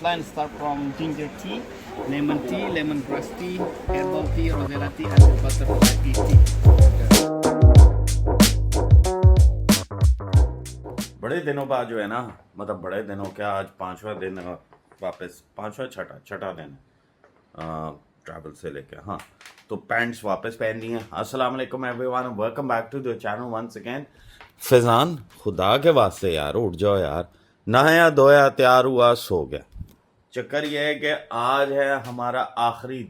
line start from ginger tea, lemon tea, lemongrass tea, herbal tea, rosella tea, and butterfly tea. बड़े दिनों बाद जो है ना, मतलब बड़े दिनों क्या, आज 5वां दिन वापस, 5वां छठा दिन ट्रैवल से लेके। हाँ, तो पैंट्स वापस पहन ली हैं। अस्सलाम वालेकुम everyone, welcome back to the channel once again. Faizan, खुदा के वास्ते यार उठ जाओ यार, नहाया धोया तैयार हुआ सो गया। चक्कर ये है कि आज है हमारा आखिरी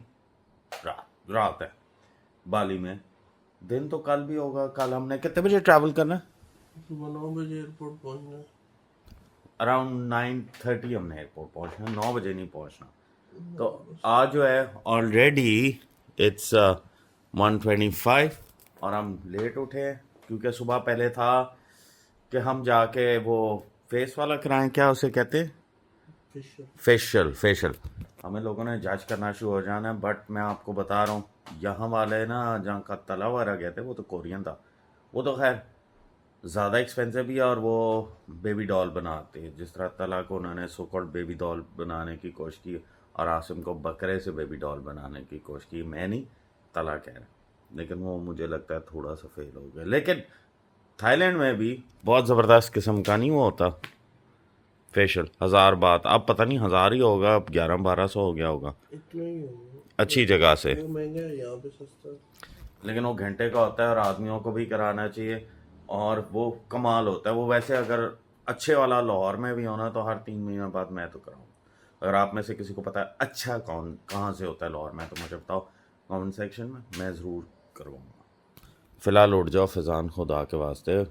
रात है बाली में। दिन तो कल भी होगा। कल हमने कितने बजे ट्रैवल करना है? सुबह 9 बजे एयरपोर्ट पहुंचना। अराउंड 9:30 हमने एयरपोर्ट पहुंचना, 9 बजे नहीं पहुंचना। तो आज जो है ऑलरेडी इट्स 1:25 और हम लेट उठे क्योंकि सुबह पहले था कि हम जाके वो फेस वाला कराएं, क्या उसे कहते हैं, फेशियल। हमें लोगों ने जज करना शुरू हो जाना है, बट मैं आपको बता रहा हूँ, यहाँ वाले ना जहाँ का तला वाला गए थे वो तो कोरियन था। वो तो खैर ज़्यादा एक्सपेंसिव भी है और वो बेबी डॉल बनाते हैं। जिस तरह तला को उन्होंने सो कॉल्ड बेबी डॉल बनाने की कोशिश की और आसिम को बकरे से बेबी डॉल बनाने की कोशिश की। मैं नहीं, तला कह रहा, लेकिन वो मुझे लगता है थोड़ा सा फेल हो गया। लेकिन थाईलैंड में भी बहुत ज़बरदस्त किस्म का नहीं वो होता फेशियल। 1000 बात, अब पता नहीं 1000 ही होगा, अब 1100-1200 हो गया होगा। इतना ही होगा। अच्छी जगह से, वो महंगा है, यहाँ पे सस्ता है। लेकिन वो घंटे का होता है और आदमियों को भी कराना चाहिए और वो कमाल होता है। वो वैसे अगर अच्छे वाला लाहौर में भी होना तो हर 3 महीने बाद मैं तो कराऊँ। अगर आप में से किसी को पता है अच्छा कहाँ से होता है लाहौर में तो मुझे बताओ कमेंट सेक्शन में, मैं ज़रूर करवाऊँगा। फ़िलहाल उठ जाओ फैज़ान, खुदा के वास्ते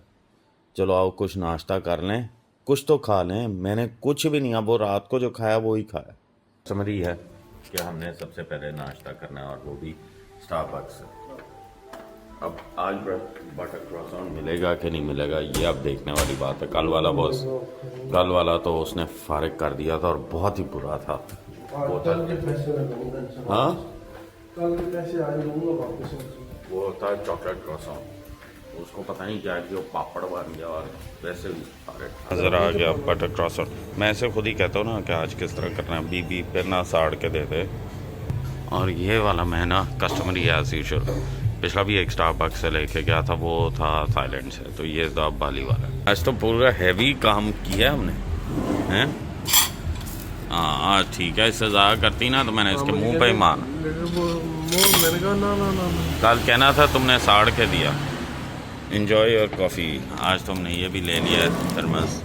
चलो आओ कुछ नाश्ता कर लें, कुछ तो खा लें। मैंने कुछ भी नहीं, अब वो रात को जो खाया वो ही खाया। समझी है कि हमने सबसे पहले नाश्ता करना है और वो भी स्टारबक्स से। अब आज बटर क्रॉसॉन मिलेगा कि नहीं मिलेगा ये अब देखने वाली बात है। कल वाला तो उसने फारिग कर दिया था और बहुत ही बुरा था। कल के पैसे लगूंगा। हाँ, कल के पैसे आज लूंगा वापस। वो होता है चॉकलेट क्रॉसॉन, उसको पता नहीं क्या कि वो पापड़ बन गया और वैसे भी नजर आ गया बटर क्रॉसॉन। मैं ऐसे खुद ही कहता हूँ ना कि आज किस तरह करना है, बीबी फिर ना साड़ के दे दे। और ये वाला मैं ना कस्टमर ही एज यूजुअल, पिछला भी एक स्टारबक्स से लेके गया था, वो था थाईलैंड से, तो ये था बाली वाला। आज तो पूरा हैवी काम किया हमने, हैं? हाँ ठीक है, इससे ज़्यादा करती ना तो मैंने इसके मुंह पे ही मारा। मैंने कहा ना। कल कहना था तुमने साड़ के दिया। Enjoy your coffee. आज तुमने ये भी ले लिया है थर्मस।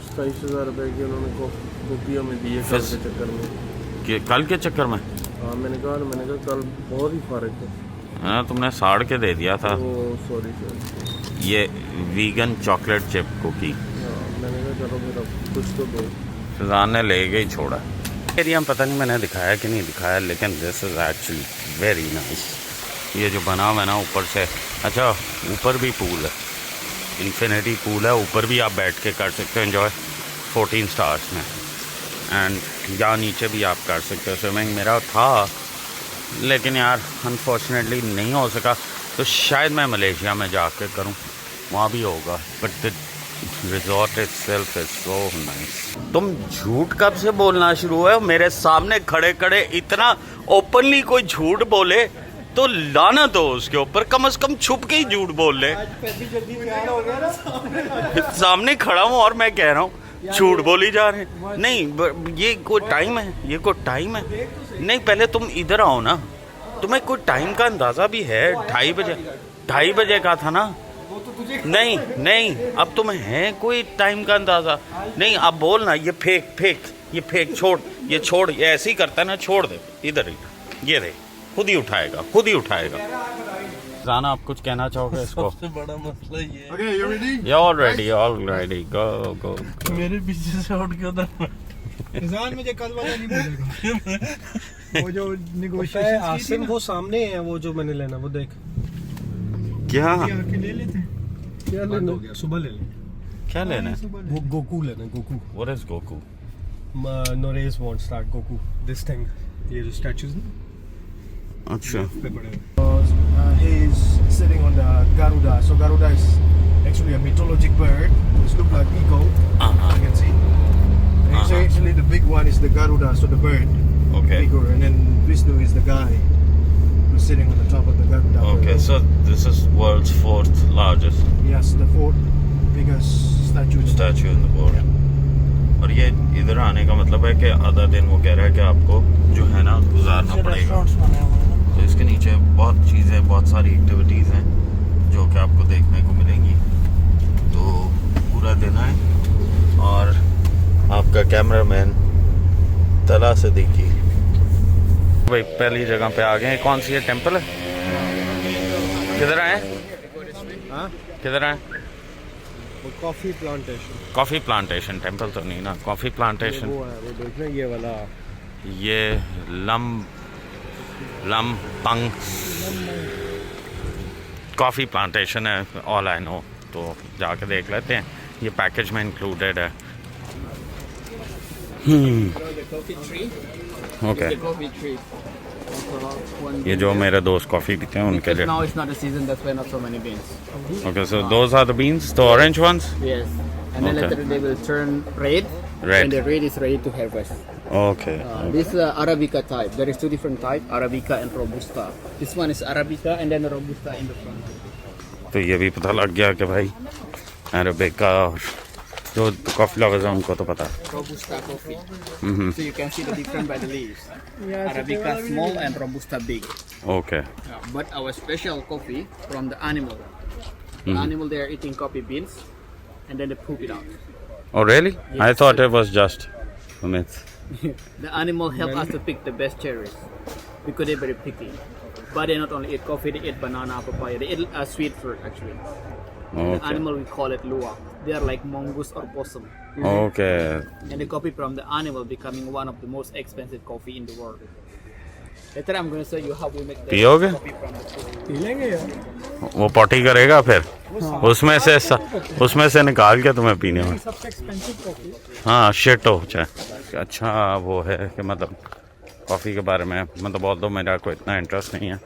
27,000 रुपये की उन्होंने कॉपी हमें दी है कल के चक्कर में। कल के चक्कर में? हाँ, मैंने कहा कल बहुत ही फारक है। हाँ, तुमने साड़ के दे दिया था। सॉरी। ये वीगन चॉकलेट चिप कुकी। मैंने कहा चलो फिर अब कुछ तो दो। फैज़ान ने ले गई छोड़ा। एरिया पता नहीं मैंने दिखाया कि नहीं दिखाया, लेकिन this is actually very nice. ये जो बना हुआ है ना ऊपर से, अच्छा ऊपर भी पूल है, इन्फिनिटी पूल है, ऊपर भी आप बैठ के कर सकते हो एंजॉय 14 स्टार्स में। एंड यहाँ नीचे भी आप कर सकते हो स्विमिंग। मेरा था लेकिन यार अनफॉर्चुनेटली नहीं हो सका, तो शायद मैं मलेशिया में जाके करूं, वहाँ भी होगा। But the resort itself is so nice. तुम झूठ कब से बोलना शुरू हुए? मेरे सामने खड़े खड़े इतना ओपनली कोई झूठ बोले तो लाना दो उसके ऊपर, कम से कम छुप के ही झूठ बोल ले। सामने खड़ा हूँ और मैं कह रहा हूँ झूठ बोली जा रहे हैं। नहीं, ये कोई टाइम है, ये कोई टाइम है। नहीं, पहले तुम इधर आओ ना, तुम्हें कोई टाइम का अंदाजा भी है? 2:30 बजे का था ना। नहीं, अब तुम्हें है कोई टाइम का अंदाजा? नहीं, अब बोल ना, ये फेक छोड़, ये छोड़, ये ऐसे ही करता है ना, छोड़ दे इधर ही, ये दे, खुद ही उठाएगा। जाना, आप कुछ कहना चाहोगे इसको? सबसे बड़ा मसला ये है। ऑल रेडी गो। मेरे पीछे से उठ के उधर मुझे कल वाला नहीं मिलेगा। वो जो नेगोशिएशन आसिम वो सामने है, वो जो मैंने लेना, वो देख। क्या ले लेते हैं, क्या लेना? सुबह ले ले। क्या लेना है? वो गोकू लेना, Goku. What is Goku? Norays won't start Goku. This thing, ये जो statues हैं, अच्छा, पे पड़े हुए। He's sitting on the Garuda. So Garuda is actually a mythologic bird. It looks like eagle. You can see. So actually the big one is the Garuda, so the bird Okay. figure, and then Vishnu is the guy who's sitting on the top of the Garuda. Okay, so this is world's 4th largest Yes, the fourth biggest statue. statue in the world. और ये इधर आने का मतलब है कि आधा दिन वो कह रहा है कि आपको जो है ना गुजारना पड़ेगा। तो इसके नीचे बहुत चीज़ें, बहुत सारी एक्टिविटीज़ हैं जो कि आपको देखने को मिलेंगी। तो पूरा दिन है और आपका कैमरामैन तला से देखी। भाई पहली जगह पे आ गए हैं। कौन सी है टेंपल है? किधर आए? हाँ? किधर आए? वो coffee plantation. Coffee plantation, temple तो नहीं ना, कॉफ़ी प्लांटेशन। वो है, वो देखना ये वाला। ये लमपंग कॉफ़ी प्लांटेशन है, ऑल आई नो। तो जाके देख लेते हैं। ये पैकेज में इंक्लूडेड है। The coffee tree. Okay, The coffee tree. ये जो मेरे दोस्त कॉफ़ी पीते हैं उनके लिए। Now it's not the season, that's why not so many beans. Okay, so those are the beans, the orange ones. Yes. And then Okay. later they will turn red. Red. And the red is ready to harvest. Okay, This is Arabica type. There is two different types, Arabica and Robusta. This one is Arabica and then Robusta in the front. तो ये भी पता लग गया कि भाई arabica और जो कॉफ़ी लवर्स हैं उनको तो पता है। Robusta coffee. So you can see the difference by the leaves. Arabica small and Robusta big. Okay, But our special coffee from the animal. The animal they are eating coffee beans and then they poop it out. oh really? I thought it was just a myth. The animal help us to pick the best cherries because they're very picky. But they not only eat coffee, they eat banana, papaya, they eat sweet fruit actually. The Okay. animal we call it lua. They are like mongoose or possum. Okay. And the coffee from the animal becoming one of the most expensive coffee in the world. Later I'm going to show you how we make the पियोगे? coffee from the tree. P लेंगे यार। वो potty करेगा फिर उसमें से निकाल के तुम्हें पीने में। सबसे एक्सपेंसिव कॉफी। हाँ, शिट हो चाहे। अच्छा वो है कि मतलब कॉफ़ी के बारे में मतलब बहुत, तो मेरा कोई इतना इंटरेस्ट नहीं है।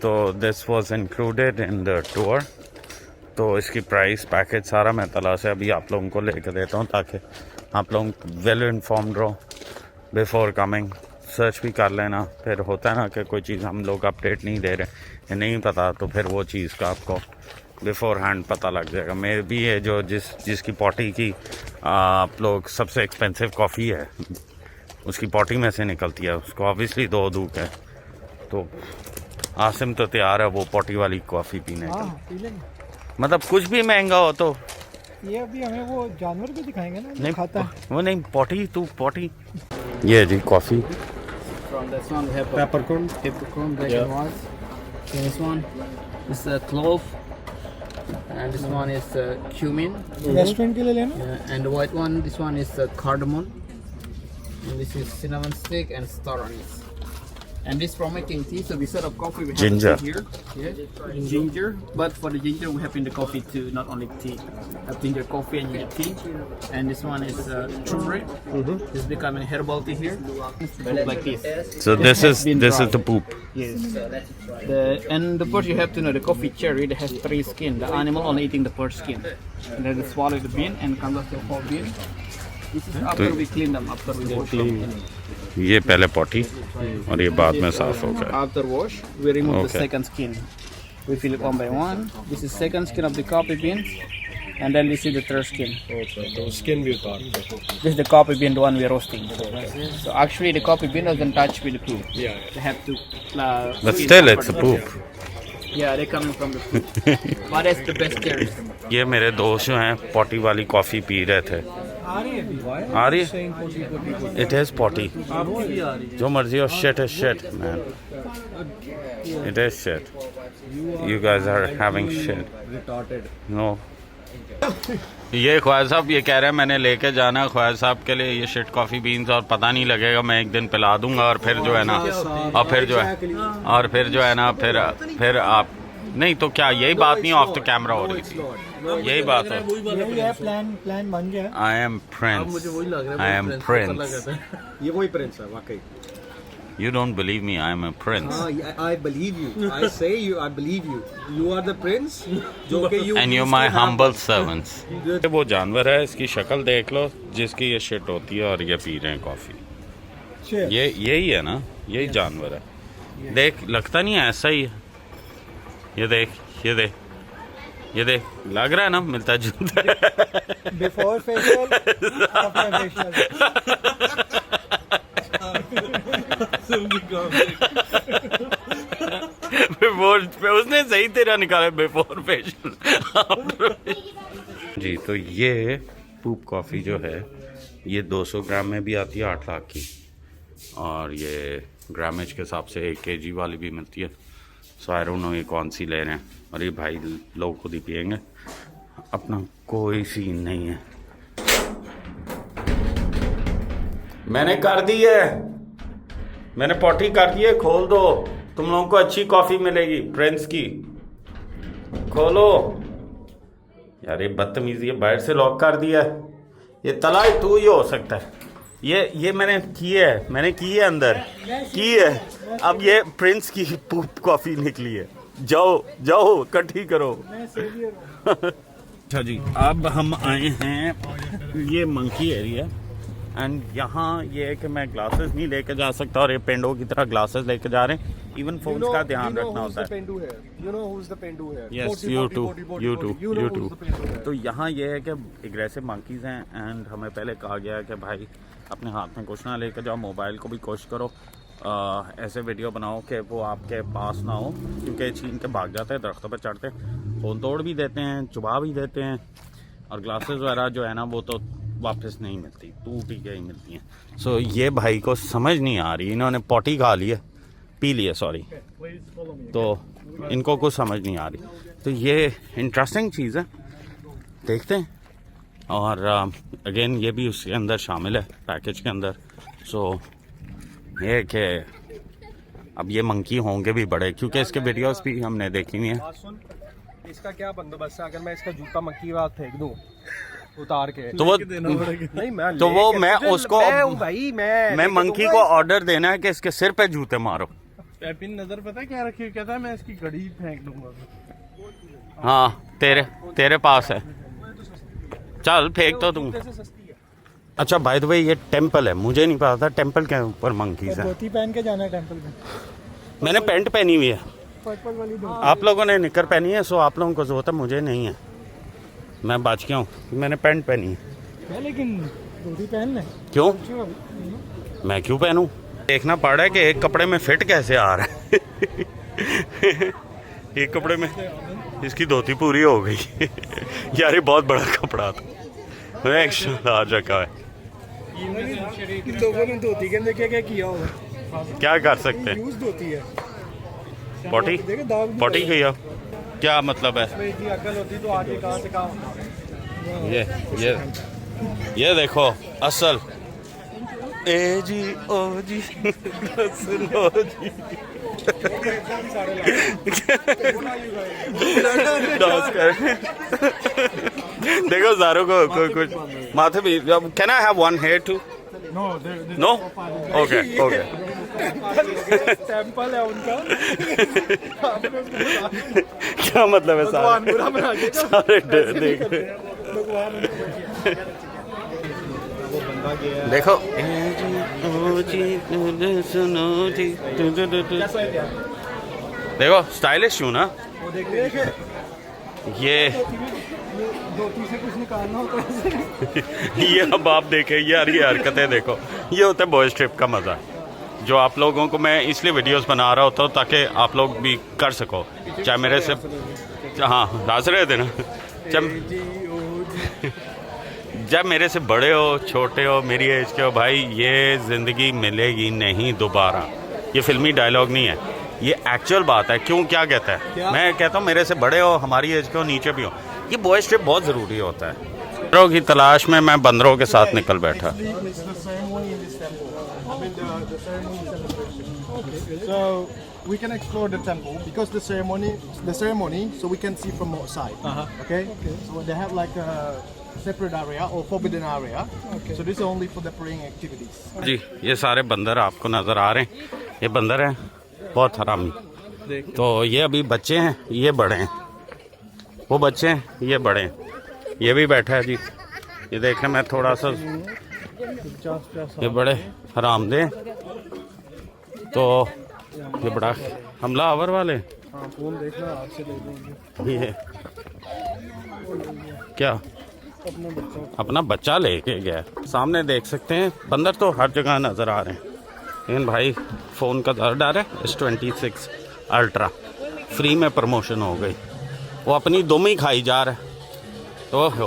तो this was included in the tour. तो इसकी प्राइस पैकेज सारा मैं तला से अभी आप लोगों को लेकर देता हूँ ताकि आप लोग वेल इन्फॉर्म्ड रहो बिफोर कमिंग। सर्च भी कर लेना। फिर होता है ना कि कोई चीज़ हम लोग अपडेट नहीं दे रहे या नहीं पता, तो फिर वो चीज़ का आपको बिफोर हैंड पता लग जाएगा। मेरे भी ये जो जिसकी पॉटी की आप लोग सबसे एक्सपेंसिव कॉफ़ी है उसकी पॉटी में से निकलती है, उसको ऑब्वियसली दो दूक है। तो आसिम तो तैयार है वो पॉटी वाली कॉफ़ी पीने का। पी लेंगे। मतलब कुछ भी महंगा हो तो ये अभी हमें वो जानवर भी दिखाएंगे ना, नहीं खाता है। वो नहीं, पॉटी तू पॉटी। ये जी coffee. From this one we have Peppercorn. peppercorn, black and white. So this one is clove, and this one is cumin. Restaurant के लिए लेना। And the white one, this one is cardamom, and this is cinnamon stick and star anise. And this from making tea. So instead of coffee, we have Ginger. tea here. Yeah, ginger. But for the ginger, we have in the coffee too, not only tea. Have ginger coffee and ginger tea. And this one is turmeric. It's becoming herbal tea here. It's look like this. So this has is been this is dried. the poop. Yes. And the first you have to know the coffee cherry that has 3 skin. The animal only eating the first skin. And then they swallow the bean and comes out the whole bean. This is after we clean them, after we wash them. ये पहले potty और ये बाद में साफ हो गया। After wash, we remove the Okay. second skin. We fill it one by one. This is second skin of the coffee beans. And then this is the third skin. Okay, तो skin भी उतार। This is the coffee bean, the one we're roasting. So actually the coffee bean doesn't touch with the poop. Yeah. They have to But skin still up it's a for them. poop. Yeah, they're coming from the poop. But that's the best cherries. ये मेरे दोस्त जो हैं potty वाली coffee P रहे थे। आ रही है अभी। आ रही है? It is potty. जो मर्जी हो, shit is shit man, it is shit. You guys are having shit. No, ये ख्वाजा साहब ये कह रहे हैं मैंने लेके जाना है ख्वाजा साहब के लिए ये शिट कॉफ़ी बीन्स, और पता नहीं लगेगा, मैं एक दिन पिला दूंगा और फिर जो है ना फिर आप नहीं तो क्या यही बात नहीं ऑफ द कैमरा हो रही थी, यही बात है। यही है प्लान बन गया। I am Prince, I am Prince. ये वही प्रिंस है वाकई। You don't believe me, I am a prince. I believe you. I say you. I believe you. You are the prince. जो कि you. And you're my humble servants. वो जानवर है, इसकी शक्ल देख लो, जिसकी ये शिट होती है और ये पी रहे हैं कॉफी। ये यही है ना, यही जानवर है। देख, लगता नहीं है ऐसा ही है। ये देख, ये देख, ये देख, लग रहा है ना मिलता जुलता है। Before facial, after facial. Before पे उसने सही तेरा निकाला, बिफोर फेशियल। जी, तो ये पूप कॉफ़ी जो है ये 200 ग्राम में भी आती है 8 लाख की, और ये ग्रामेज के हिसाब से 1 kg वाली भी मिलती है। सो आई डोंट नो ये कौन सी ले रहे हैं, और ये भाई लोग खुद ही पियेंगे, अपना कोई सीन नहीं है। मैंने कर दी है, मैंने पॉटी कर दी है, खोल दो, तुम लोगों को अच्छी कॉफी मिलेगी प्रिंस की, खोलो। यार ये बदतमीजी है, बाहर से लॉक कर दिया है, ये तला तू ही हो सकता है। ये मैंने की है, मैंने की है, अंदर की है। अब ये प्रिंस की पूप कॉफी निकली है, जाओ जाओ इकट्ठी करो। अच्छा जी, अब हम आए हैं ये मंकी एरिया, एंड यहाँ ये है कि मैं ग्लासेस नहीं लेके जा सकता, और ये पेंडो की तरह ग्लासेस लेके जा रहे हैं। इवन फोन का ध्यान रखना होता है। Yes, you too. तो यहाँ ये है कि एग्रेसिव मंकीज हैं, एंड हमें पहले कहा गया है कि भाई अपने हाथ में कुछ ना लेके जाओ, मोबाइल को भी कोशिश करो ऐसे वीडियो बनाओ कि वो आपके पास ना हो, क्योंकि छीन के भाग जाते हैं, दरख्तों पर चढ़ते हैं, फोन तोड़ भी देते हैं, चुबा भी देते हैं, और ग्लासेस वगैरह जो है ना वो तो वापस नहीं मिलती, टूट ही गई मिलती हैं। सो ये भाई को समझ नहीं आ रही, इन्होंने पॉटी खा ली है, पी ली है, सॉरी, तो इनको कुछ समझ नहीं आ रही। तो ये इंटरेस्टिंग चीज़ है, देखते हैं। और अगेन ये भी उसके अंदर शामिल है, पैकेज के अंदर। सो ये कि अब ये मंकी होंगे भी बड़े, क्योंकि इसके वीडियोस भी हमने देखी हुई हैं। इसका क्या बंदोबस्त है अगर मैं इसका जूता मक्की के बाद फेंक दूं उतार के? तो वो नहीं, मैं तो वो मैं उसको भाई मैं मंकी को ऑर्डर देना है कि इसके सिर पे जूते मारो। पेपिन नजर पता है क्या रखी, कहता है मैं इसकी घड़ी फेंक दूंगा। हाँ, तेरे पास है, चल फेंक तो तुम। अच्छा, बाय द वे ये टेंपल है, मुझे नहीं पता था टेंपल के ऊपर मंकीज है। धोती पहन के जाना है टेंपल में। मैंने पैंट पहनी हुई है, पर्पल वाली धोती। आप लोगों ने निकर पहनी है, सो आप लोगों को जरूरत है, मुझे नहीं है, मैं बच गया हूँ, मैंने पैंट पहनी है। लेकिन धोती पहन ले। क्यों? मैं क्यों पहनूं? देखना पड़ रहा है कि एक कपड़े में फिट कैसे आ रहा है। एक कपड़े में इसकी धोती पूरी हो गई। यार ये बहुत बड़ा कपड़ा था, मैं एक्स्ट्रा लार्ज रखा है। इन लोगों ने धोती के अंदर क्या किया होगा? क्या कर सकते हैं? यूज धोती है। पॉटी किया, क्या मतलब है? अकल होती तो आगे कहाँ से कहाँ। ये देखो असल ए जी ओ जी सुनो जी। देखो ज़ारो को कुछ माथे भी। Can I have one here too? No, okay temple है उनका। क्या मतलब है? सारे देख देखो सुनो जी, देखो स्टाइलिश हूँ ना। ये धोती से कुछ निकालना होता है। ये अब आप देखें यार, ये हरकतें देखो, ये होता है बॉयज ट्रिप का मज़ा, जो आप लोगों को मैं इसलिए वीडियोस बना रहा होता हूँ ताकि आप लोग भी कर सको, चाहे मेरे से। हाँ, राज रहे थे ना, जब मेरे से बड़े हो, छोटे हो, मेरी एज के हो, भाई ये ज़िंदगी मिलेगी नहीं दोबारा। ये फिल्मी डायलॉग नहीं है, ये एक्चुअल बात है। क्यों, क्या कहता है? मैं कहता हूँ मेरे से बड़े हो, हमारी एज के हो, नीचे भी हो, ये बॉयज ट्रिप बहुत ज़रूरी होता है। बंदरों की तलाश में मैं बंदरों के साथ निकल बैठा। So we can explore the temple because the ceremony, so we can see from outside. Okay? So they have like a separate area or forbidden area. So this is only for the praying activities. जी, ये सारे बंदर आपको नज़र आ रहे हैं, ये बंदर हैं बहुत हरामी। तो ये अभी बच्चे हैं, ये बड़े हैं, वो बच्चे हैं, ये बड़े हैं, ये भी बैठा है जी। ये देखें मैं थोड़ा सा, ये बड़े हरामदे। तो ये बड़ा हमलावर वाले फोन देखना आपसे ले लेंगे। ये क्या अपना बच्चा लेके गया। सामने देख सकते हैं बंदर तो हर जगह नज़र आ रहे हैं, लेकिन भाई फ़ोन का दर डाल है। S26 अल्ट्रा फ्री में प्रमोशन हो गई, वो अपनी दुम ही खाई जा रहा है। तो हो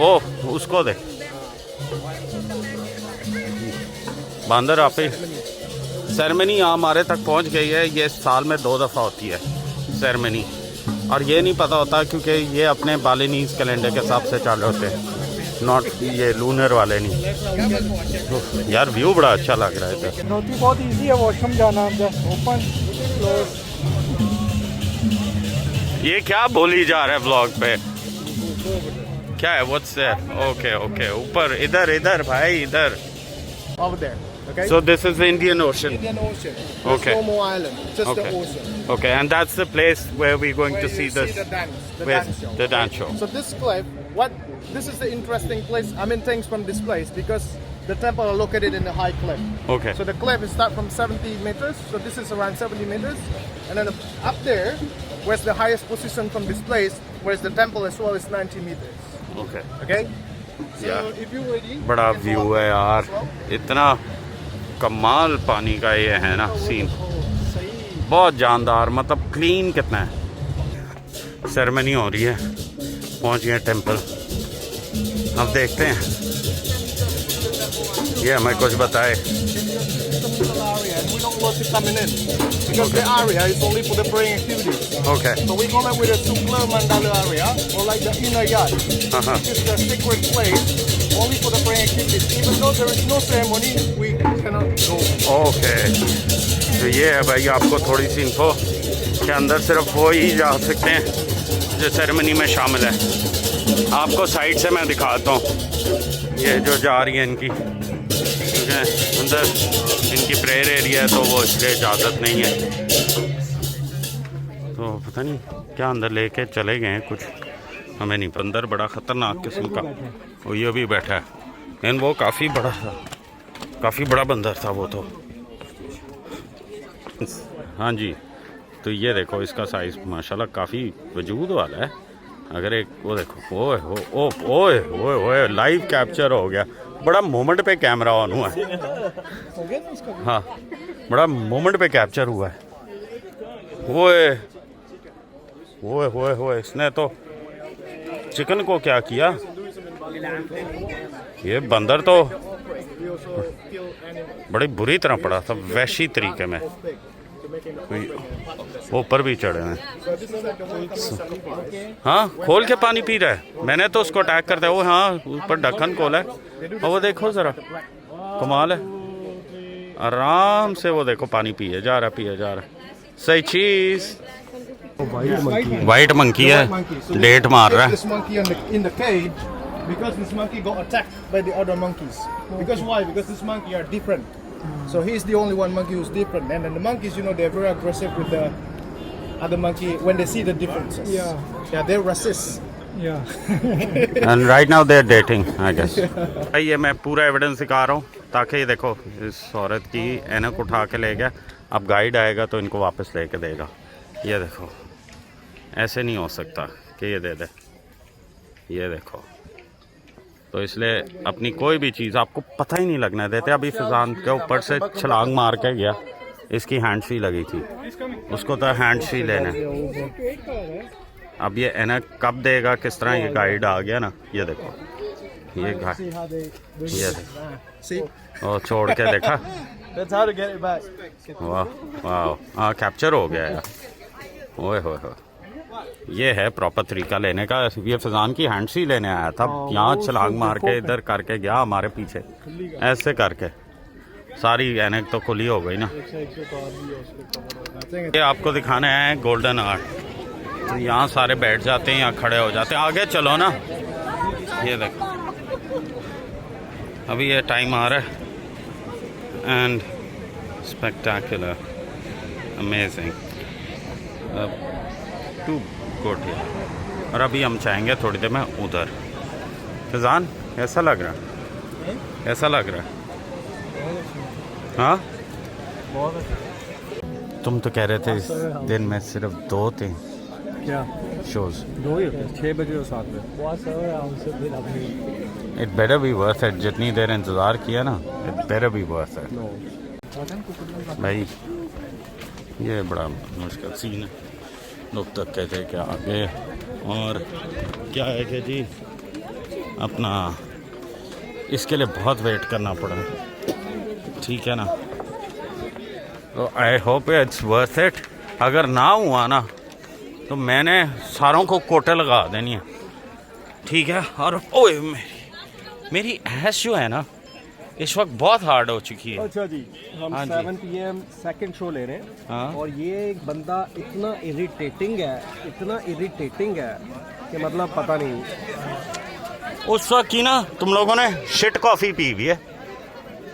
ओ उसको दे बंदर आप ही। सेरेमनी यहाँ हमारे तक पहुँच गई है। ये साल में 2 दफ़ा होती है सेरेमनी, और ये नहीं पता होता क्योंकि ये अपने बालिनीज कैलेंडर के हिसाब से चालू होते हैं, नॉट ये लूनर वाले नहीं। तो यार व्यू बड़ा अच्छा लग रहा है इधर। नोटी बहुत इजी है वॉशरूम जाना, जस्ट ओपन क्लोज। ये क्या बोली जा रहा है ब्लॉग पे, क्या है व्हाट्स दैट? ओके ओके ऊपर इधर इधर भाई इधर। Over there. Okay. So this is the Indian Ocean. Indian Ocean. There's Okay. no more island, just Okay. the ocean. Okay, and that's the place where we're going Where to see you this. the dance, the where's dance show. the dance show. So this cliff, this is the interesting place. I mean things from this place because the temple are located in a high cliff. Okay. So the cliff is start from 70 meters. So this is around 70 meters, and then up there, where's the highest position from this place, where's the temple as well is 90 meters. Okay. Okay. So Yeah. if you're ready, बड़ा you can view walk है यार, as well. इतना कमाल पानी का ये है ना सीन, बहुत जानदार, मतलब क्लीन कितना है। सेरेमनी हो रही है, पहुंच गए टेंपल। अब देखते हैं ये हमें कुछ बताए। And we don't want to coming in because the area is only for the praying activities. Okay. So we come in with a Sukla Mandala area or like the inner yard, Uh-huh. which is the sacred place only for the praying activities. Even though there is no ceremony, we cannot go. Okay तो ये है भाई आपको थोड़ी C info कि अंदर सिर्फ वो ही जा सकते हैं जो सेरेमनी में शामिल है। आपको साइड से मैं दिखाता हूँ, ये जो जा रही है इनकी, क्योंकि अंदर इनकी प्रेयर एरिया है तो वो इसलिए इजाज़त नहीं है। तो पता नहीं क्या अंदर लेके चले गए हैं कुछ, हमें नहीं। अंदर बड़ा ख़तरनाक किस्म का वो ये भी बैठा है, लेकिन वो काफ़ी बड़ा था, काफ़ी बड़ा बंदर था वो तो। हाँ जी, तो ये देखो इसका साइज़ माशाल्लाह काफ़ी वजूद वाला है। अगर एक वो देखो, ओए ओए ओए ओए लाइव कैप्चर हो गया, बड़ा मोमेंट पे कैमरा ऑन हुआ है। हाँ बड़ा मोमेंट पे कैप्चर हुआ है। ओए ओए ओए ओए इसने तो चिकन को क्या किया, ये बंदर तो बड़ी बुरी तरह पड़ा था, वैशी तरीके में। वो ऊपर भी चढ़े हैं। हाँ खोल के पानी पी रहा है, मैंने तो उसको अटैक कर दिया। वो हाँ ऊपर ढक्कन खोला है और वो देखो ज़रा कमाल है, आराम से वो देखो पानी पिए जा रहा, पिए जा रहा। सही चीज़ वाइट मंकी है, डेट मार रहा है। This monkey in the cave because this monkey got attacked by the other monkeys. Because why? Because this monkey are different. So he's the only one monkey who's different. And then the monkeys, you know, they're very aggressive with the other monkey when they see the differences. Yeah, they're racist. And right now they're dating, I guess. ये मैं पूरा evidence दिखा रहा हूँ ताकि ये देखो इस औरत की ऐनक उठा के ले गया। अब गाइड आएगा तो इनको वापस लेके देगा। ये देखो ऐसे नहीं हो सकता कि ये दे दे, ये देखो। तो इसलिए अपनी कोई भी चीज़ आपको पता ही नहीं लगना देते। अभी फिजान के ऊपर से छलांग मार के गया, इसकी हैंड फ्री लगी थी, उसको तो हैंड फ्री लेना है। अब ये ऐनक कब देगा, किस तरह ये गाइड आ गया ना, ये देखो ये ये देखो और छोड़ के देखा। That's how to get it back. वाह वाह हाँ कैप्चर हो गया यार। ओए हो ये है प्रॉपर तरीका लेने का। ये फिजान की हैंड सी लेने आया था, यहाँ छलांग मार के इधर करके गया हमारे पीछे, ऐसे करके सारी ऐनक तो खुली हो गई ना। ये आपको दिखाना है गोल्डन आर्ट। तो यहाँ सारे बैठ जाते हैं, यहाँ खड़े हो जाते हैं। आगे चलो ना, ये देखो अभी ये टाइम आ रहा है and spectacular amazing too good here. और अभी हम चाहेंगे थोड़ी देर में उधर। फैजान कैसा लग रहा है? कैसा लग रहा है? हाँ तुम तो कह रहे थे इस दिन में सिर्फ 2 थे क्या शोज। 2 ही होते हैं, 6 बजे और 7 बजे। It better be worth it. जितनी देर इंतज़ार किया ना, it better be worth it भाई। ये बड़ा मुश्किल सीन है। लोग तक कहते हैं कि आगे और क्या है कि जी अपना इसके लिए बहुत वेट करना पड़ा, ठीक है ना। तो I hope it's worth it. अगर ना हुआ ना तो मैंने सारों को कोटे लगा देनी है, ठीक है। और ओए मेरी ऐश जो है ना इस वक्त बहुत हार्ड हो चुकी है। अच्छा जी, हम हाँ जी। 7 PM सेकंड शो ले रहे हैं। हाँ। और ये एक बंदा इतना इरिटेटिंग है कि मतलब पता नहीं। उस वक्त की ना तुम लोगों ने शिट कॉफ़ी पी हुई है,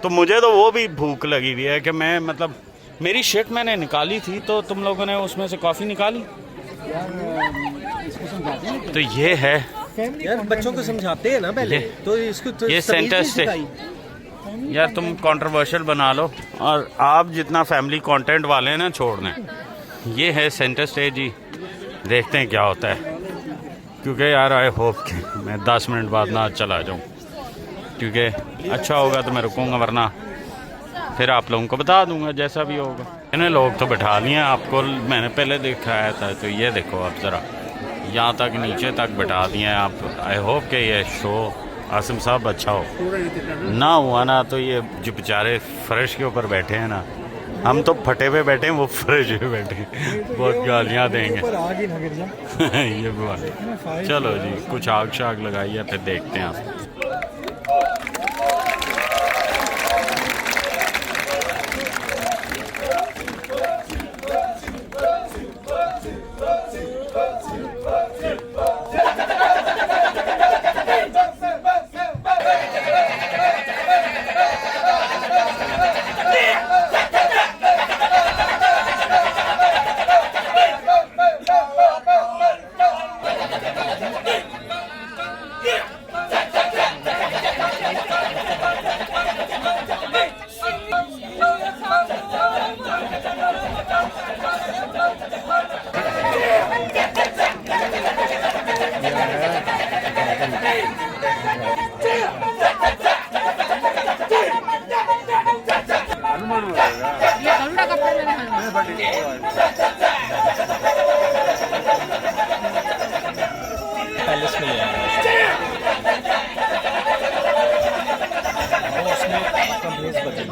तो मुझे तो वो भी भूख लगी हुई है कि मैं मतलब मेरी शिट मैंने निकाली थी तो तुम लोगों ने उसमें से कॉफ़ी निकाली। तो ये है यार बच्चों को समझाते हैं ना पहले, तो इसको तो ये तमीज़ नहीं सेंटेंस से सिखाई। यार तुम कंट्रोवर्शियल बना लो और आप जितना फैमिली कंटेंट वाले हैं ना छोड़ना। ये है सेंटर स्टेज जी, देखते हैं क्या होता है। क्योंकि यार आई होप कि मैं 10 मिनट बाद ना चला जाऊँ, क्योंकि अच्छा होगा तो मैं रुकूँगा, वरना फिर आप लोगों को बता दूंगा जैसा भी होगा। इन्हें लोग तो बैठा लिए आपको, मैंने पहले दिखाया था। तो ये देखो आप ज़रा यहाँ तक नीचे तक बैठा दिए हैं आप। आई होप कि ये शो आसिम साहब अच्छा हो। ना हुआ ना तो ये जो बेचारे फर्श के ऊपर बैठे हैं ना, हम तो फटे पे बैठे हैं, वो फर्श पे बैठे हैं, बहुत गालियाँ देंगे। ये भी बात। चलो जी कुछ आग शाग लगाइए फिर देखते हैं आप। पैलेस में ले आया वो उसमें कमरेज बदल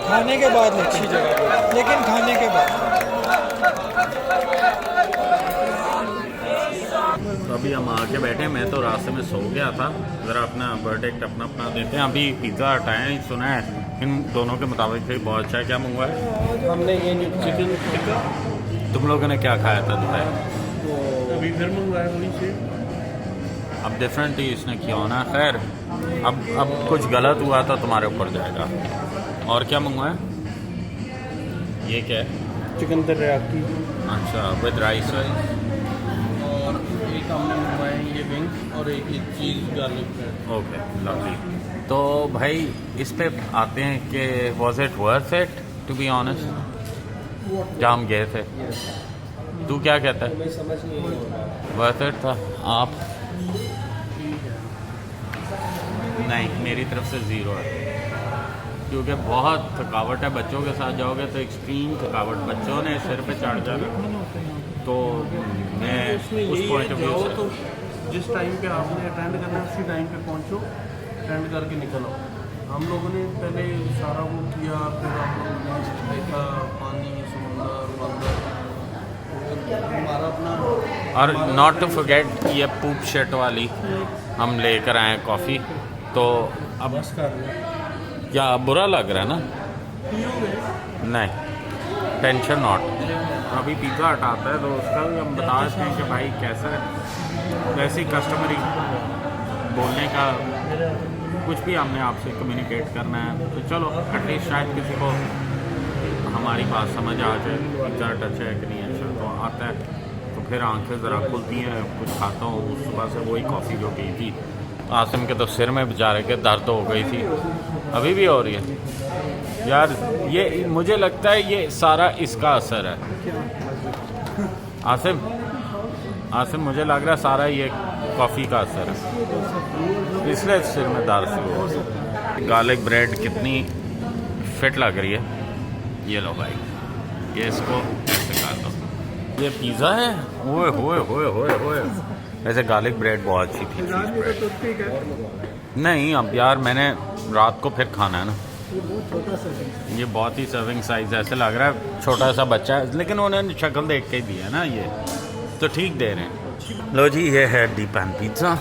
खाने के बाद अच्छी जगह, लेकिन खाने के बाद। तो अभी हम आके बैठे, मैं तो रास्ते में सो गया था। ज़रा अपना वर्डिक्ट अपना देते हैं। अभी पिज़्ज़ा हटाया नहीं, सुना है इन दोनों के मुताबिक भी बहुत अच्छा है। क्या मंगवाया हमने ये चिकन टिक्का। तुम लोगों ने क्या खाया था दोपहर? अभी फिर मंगवाया वहीं से। अब डिफरेंट ही इसने किया होना। खैर अब कुछ गलत हुआ तो तुम्हारे ऊपर जाएगा। और क्या मंगवाया? ये क्या है? चिकन तेरियाकी अच्छा विद राइस वाइस। और एक हमने मंगवाए ये विंग्स और एक ये cheese garlic bread. Okay lovely. तो भाई इस पे आते हैं कि was it worth it to be honest? जहाँ हम गए थे। तू क्या कहता है? वर्थ इट था? आप? नहीं, मेरी तरफ से 0 है, क्योंकि बहुत थकावट है। बच्चों के साथ जाओगे तो एक्सट्रीम थकावट, बच्चों ने सिर पे चढ़ जाना। तो मैं उस पॉइंट ऑफ व्यू से तो जिस टाइम पे आपने अटेंड करना है उसी टाइम पे पहुंचो, अटेंड करके निकल आओ। हम लोगों ने पहले सारा वो किया, फिर हम लोगों ने देखा पानी, समुंदर, बंदर, हमारा अपना। और नॉट टू फॉरगेट ये पूप शर्ट वाली हम लेकर आए कॉफ़ी। तो अब क्या बुरा लग रहा है ना? नहीं, टेंशन नॉट। अभी पिज़्ज़ा हटाता है तो उसका भी हम बता देते हैं कि भाई कैसा है। वैसे कस्टमरी बोलने का कुछ भी हमने आपसे कम्युनिकेट करना है तो चलो एटलीस्ट शायद किसी को हमारी बात समझ आ जाए। पिज़्ज़ा टच है कि नहीं अच्छा तो आता है तो फिर आंखें ज़रा खुलती हैं। कुछ खाता हूँ, सुबह से वही कॉफ़ी जो पी थी। आसिम के तो सिर में बेचारे के दर्द हो गई थी, अभी भी हो रही है यार। ये मुझे लगता है ये सारा इसका असर है। आसिम मुझे लग रहा है सारा ये कॉफ़ी का असर है, इसलिए सिर में दर्द शुरू हो। गार्लिक ब्रेड कितनी फिट लग रही है। ये लो भाई, ये इसको ऐसे काट दो। ये पिज़्ज़ा है? ओए होए होए होए होए। वैसे गार्लिक ब्रेड बहुत अच्छी थी। नहीं अब यार मैंने रात को फिर खाना है ना। ये बहुत ही सर्विंग साइज ऐसे लग रहा है छोटा सा बच्चा है, लेकिन उन्होंने शक्ल देख के ही दिया है ना, ये तो ठीक दे रहे हैं। लो जी, ये है डीप पैन पिज़्ज़ा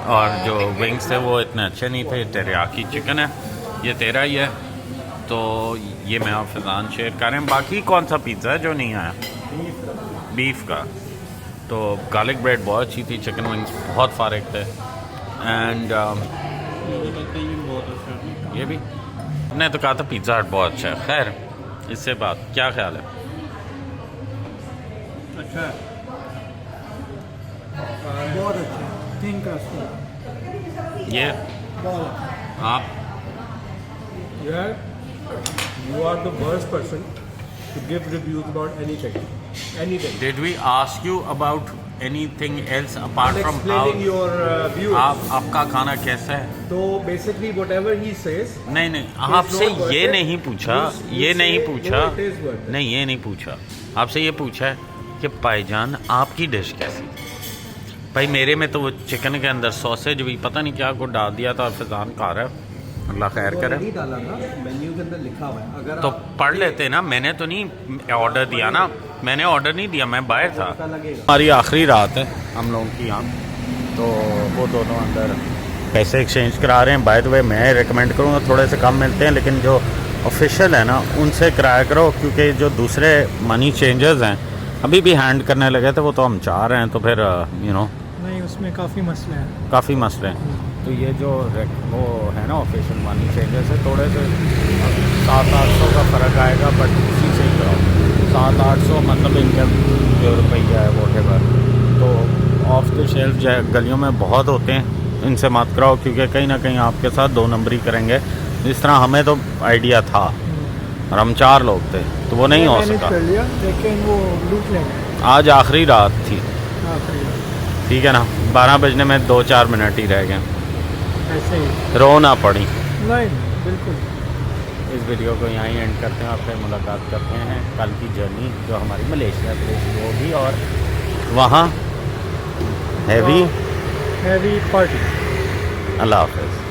और जो विंग्स थे वो इतने अच्छे नहीं थे। टेरियाकी चिकन है, ये तेरा ही है। तो ये मैं और फैज़ान शेयर कर रहे हैं। बाकी कौन सा पिज़्ज़ा है जो नहीं आया? बीफ का। तो गार्लिक ब्रेड बहुत अच्छी थी, चिकन विंग्स बहुत फारिग थे। एंड ये भी हमने तो कहा था पिज़्ज़ा हट बहुत अच्छा है। खैर इससे बात क्या ख्याल है? अच्छा है, बहुत अच्छा थिंक ये आप यार you are the worst person to give reviews about anything. Did we ask you about anything else apart from Explaining your views. आपका खाना कैसा है? So basically whatever he says. नहीं आपसे not worth ये it. नहीं पूछा, You ये say, नहीं no, पूछा, it is worth it. नहीं ये नहीं पूछा। आपसे ये पूछा है कि भाईजान आपकी डिश कैसी? भाई मेरे में तो वो चिकन के अंदर सॉसेज भी पता नहीं क्या को डाल दिया था। फैज़ान खा रहा है, अल्लाह खैर करे। नहीं डाला ना, मेन्यू के अंदर लिखा हुआ है। अगर तो पढ़ लेते ना, मैंने तो नहीं ऑर्डर दिया ना, मैंने ऑर्डर नहीं दिया, मैं बाहर था। हमारी आखिरी रात है हम लोगों की यहाँ, तो वो दोनों अंदर पैसे एक्सचेंज करा रहे हैं। बाय द वे मैं रिकमेंड करूँगा थोड़े से कम मिलते हैं, लेकिन जो ऑफिशियल है ना उनसे कराया करो, क्योंकि जो दूसरे मनी चेंजर्स हैं अभी भी हैंड करने लगे थे, वो तो हम चाह रहे हैं। तो फिर नहीं, उसमें काफ़ी मसले हैं। काफ़ी मसले हैं। तो ये जो वो है ना ऑफिशियल मनी चेंजर से थोड़े से 700-800 का फ़र्क आएगा, बट उसी से ही कराओ। 700-800 मतलब इनका जो रुपया है वो टेबर। तो ऑफ द शेल्फ गलियों में बहुत होते हैं, इनसे मत कराओ, क्योंकि कहीं ना कहीं आपके साथ 2 नंबरी करेंगे। जिस तरह हमें तो आइडिया था और हम 4 लोग थे, तो वो नहीं हो सका। लेकिन वो लूट लेंगे। आज आखिरी रात थी, ठीक है ना, 12 बजने में 2-4 मिनट ही रह गए, ऐसे ही रो ना पड़ी। नहीं, बिल्कुल। इस वीडियो को यहाँ ही एंड करते हैं, आपसे मुलाकात करते हैं कल की जर्नी जो हमारी मलेशिया की होगी, और वहाँ हैवी पार्टी। अल्लाह हाफ़िज़।